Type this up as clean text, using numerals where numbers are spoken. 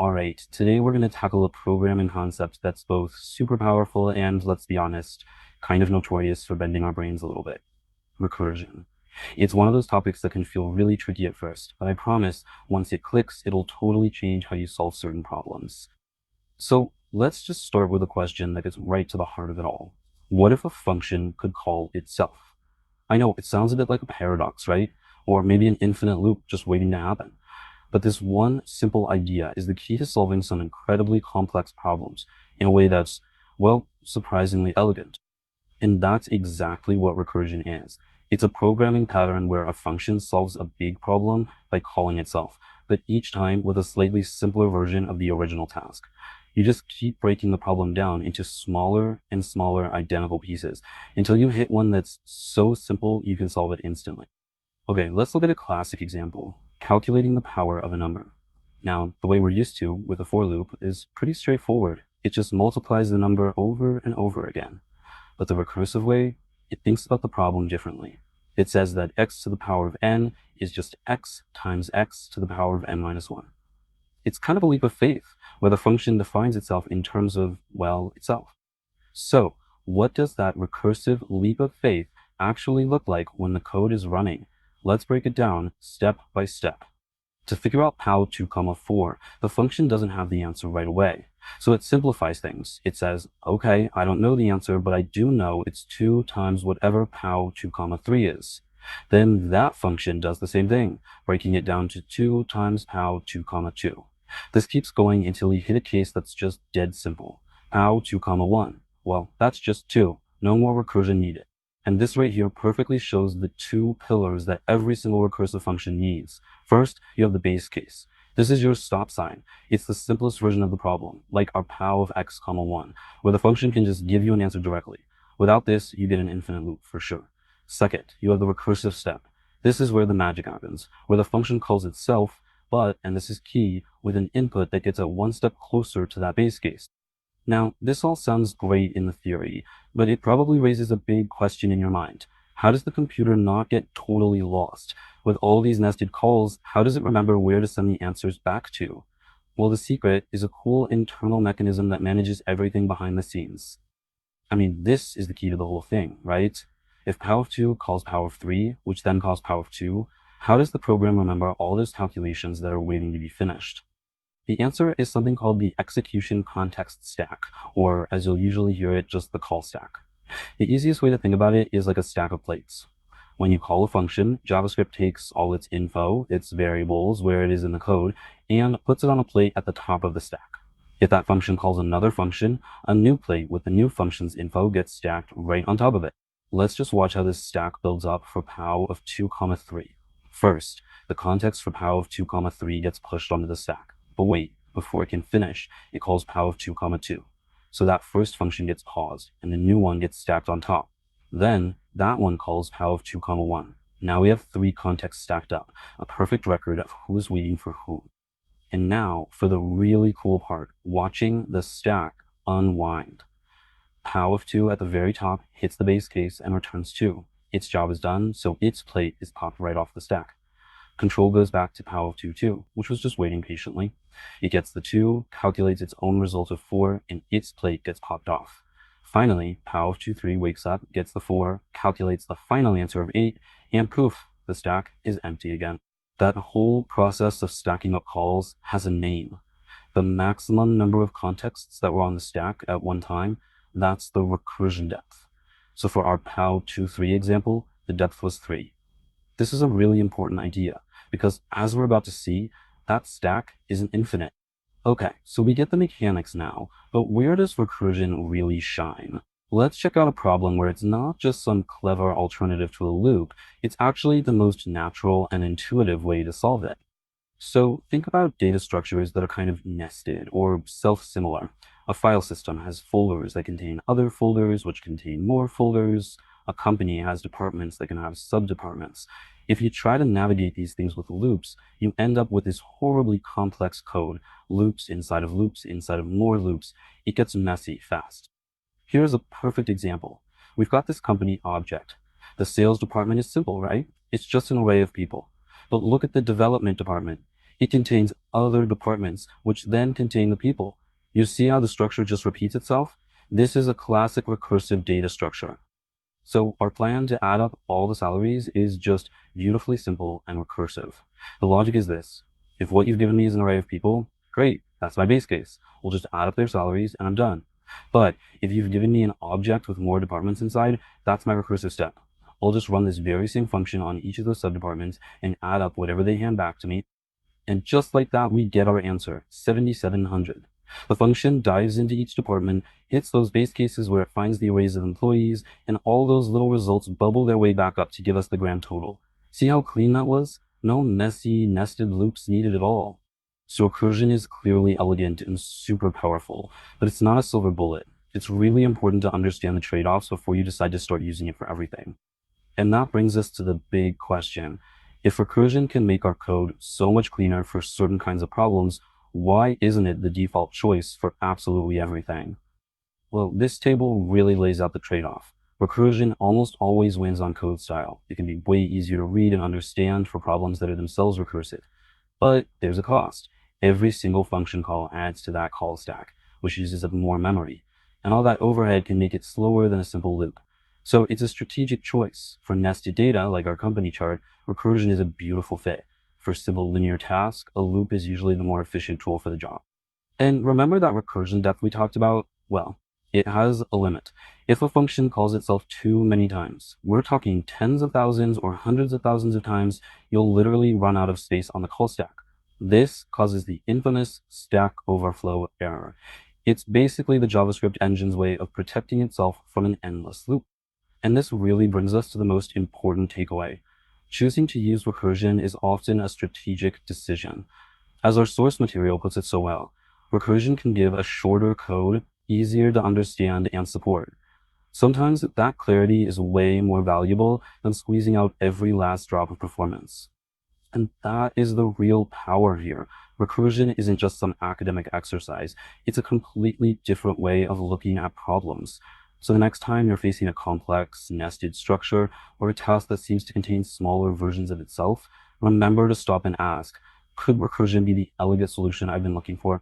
Alright, today we're going to tackle a programming concept that's both super powerful and, let's be honest, kind of notorious for bending our brains a little bit. Recursion. It's one of those topics that can feel really tricky at first, but I promise once it clicks, it'll totally change how you solve certain problems. So let's just start with a question that gets right to the heart of it all. What if a function could call itself? I know it sounds a bit like a paradox, right? Or maybe an infinite loop just waiting to happen. But this one simple idea is the key to solving some incredibly complex problems in a way that's, well, surprisingly elegant. And that's exactly what recursion is. It's a programming pattern where a function solves a big problem by calling itself, but each time with a slightly simpler version of the original task. You just keep breaking the problem down into smaller and smaller identical pieces until you hit one that's so simple you can solve it instantly. Okay, let's look at a classic example, calculating the power of a number. Now, the way we're used to with a for loop is pretty straightforward. It just multiplies the number over and over again. But the recursive way, it thinks about the problem differently. It says that x to the power of n is just x times x to the power of n minus 1. It's kind of a leap of faith, where the function defines itself in terms of, well, itself. So, what does that recursive leap of faith actually look like when the code is running? Let's break it down step by step. To figure out pow2, 4, the function doesn't have the answer right away. So it simplifies things. It says, okay, I don't know the answer, but I do know it's 2 times whatever pow2, 3 is. Then that function does the same thing, breaking it down to 2 times pow2, 2. This keeps going until you hit a case that's just dead simple. Pow2, 1. Well, that's just 2. No more recursion needed. And this right here perfectly shows the two pillars that every single recursive function needs. First, you have the base case. This is your stop sign. It's the simplest version of the problem, like our pow of x, 1, where the function can just give you an answer directly. Without this, you get an infinite loop for sure. Second, you have the recursive step. This is where the magic happens, where the function calls itself, but, and this is key, with an input that gets it one step closer to that base case. Now, this all sounds great in the theory, but it probably raises a big question in your mind. How does the computer not get totally lost? With all these nested calls, how does it remember where to send the answers back to? Well, the secret is a cool internal mechanism that manages everything behind the scenes. I mean, this is the key to the whole thing, right? If power of 2 calls power of 3, which then calls power of 2, how does the program remember all those calculations that are waiting to be finished? The answer is something called the execution context stack, or as you'll usually hear it, just the call stack. The easiest way to think about it is like a stack of plates. When you call a function, JavaScript takes all its info, its variables, where it is in the code, and puts it on a plate at the top of the stack. If that function calls another function, a new plate with the new function's info gets stacked right on top of it. Let's just watch how this stack builds up for pow of 2, 3. First, the context for pow of 2, 3 gets pushed onto the stack. But wait, before it can finish, it calls pow of 2, 2. So that first function gets paused, and the new one gets stacked on top. Then, that one calls pow of 2, 1. Now we have 3 contexts stacked up, a perfect record of who is waiting for whom. And now, for the really cool part, watching the stack unwind. Pow of 2 at the very top hits the base case and returns 2. Its job is done, so its plate is popped right off the stack. Control goes back to pow of 2, 2, which was just waiting patiently. It gets the 2, calculates its own result of 4, and its plate gets popped off. Finally, pow of 2, 3 wakes up, gets the 4, calculates the final answer of 8, and poof, the stack is empty again. That whole process of stacking up calls has a name. The maximum number of contexts that were on the stack at one time, that's the recursion depth. So for our pow 2, 3 example, the depth was 3. This is a really important idea, because as we're about to see, that stack isn't infinite. Okay, so we get the mechanics now, but where does recursion really shine? Let's check out a problem where it's not just some clever alternative to a loop, it's actually the most natural and intuitive way to solve it. So think about data structures that are kind of nested or self-similar. A file system has folders that contain other folders, which contain more folders. A company has departments that can have subdepartments. If you try to navigate these things with loops, you end up with this horribly complex code, loops inside of more loops. It gets messy fast. Here's a perfect example. We've got this company object. The sales department is simple, right? It's just an array of people. But look at the development department. It contains other departments, which then contain the people. You see how the structure just repeats itself? This is a classic recursive data structure. So our plan to add up all the salaries is just beautifully simple and recursive. The logic is this. If what you've given me is an array of people, great, that's my base case. We'll just add up their salaries and I'm done. But if you've given me an object with more departments inside, that's my recursive step. I'll just run this very same function on each of those subdepartments and add up whatever they hand back to me. And just like that, we get our answer, 7,700. The function dives into each department, hits those base cases where it finds the arrays of employees, and all those little results bubble their way back up to give us the grand total. See how clean that was? No messy, nested loops needed at all. So recursion is clearly elegant and super powerful, but it's not a silver bullet. It's really important to understand the trade-offs before you decide to start using it for everything. And that brings us to the big question. If recursion can make our code so much cleaner for certain kinds of problems, why isn't it the default choice for absolutely everything? Well, this table really lays out the trade-off. Recursion almost always wins on code style. It can be way easier to read and understand for problems that are themselves recursive. But there's a cost. Every single function call adds to that call stack, which uses up more memory. And all that overhead can make it slower than a simple loop. So it's a strategic choice. For nested data, like our company chart, recursion is a beautiful fit. For simple linear tasks, a loop is usually the more efficient tool for the job. And remember that recursion depth we talked about? Well, it has a limit. If a function calls itself too many times, we're talking tens of thousands or hundreds of thousands of times, you'll literally run out of space on the call stack. This causes the infamous Stack Overflow error. It's basically the JavaScript engine's way of protecting itself from an endless loop. And this really brings us to the most important takeaway. Choosing to use recursion is often a strategic decision. As our source material puts it so well, recursion can give a shorter code, easier to understand and support. Sometimes that clarity is way more valuable than squeezing out every last drop of performance. And that is the real power here. Recursion isn't just some academic exercise. It's a completely different way of looking at problems. So the next time you're facing a complex, nested structure or a task that seems to contain smaller versions of itself, remember to stop and ask, could recursion be the elegant solution I've been looking for?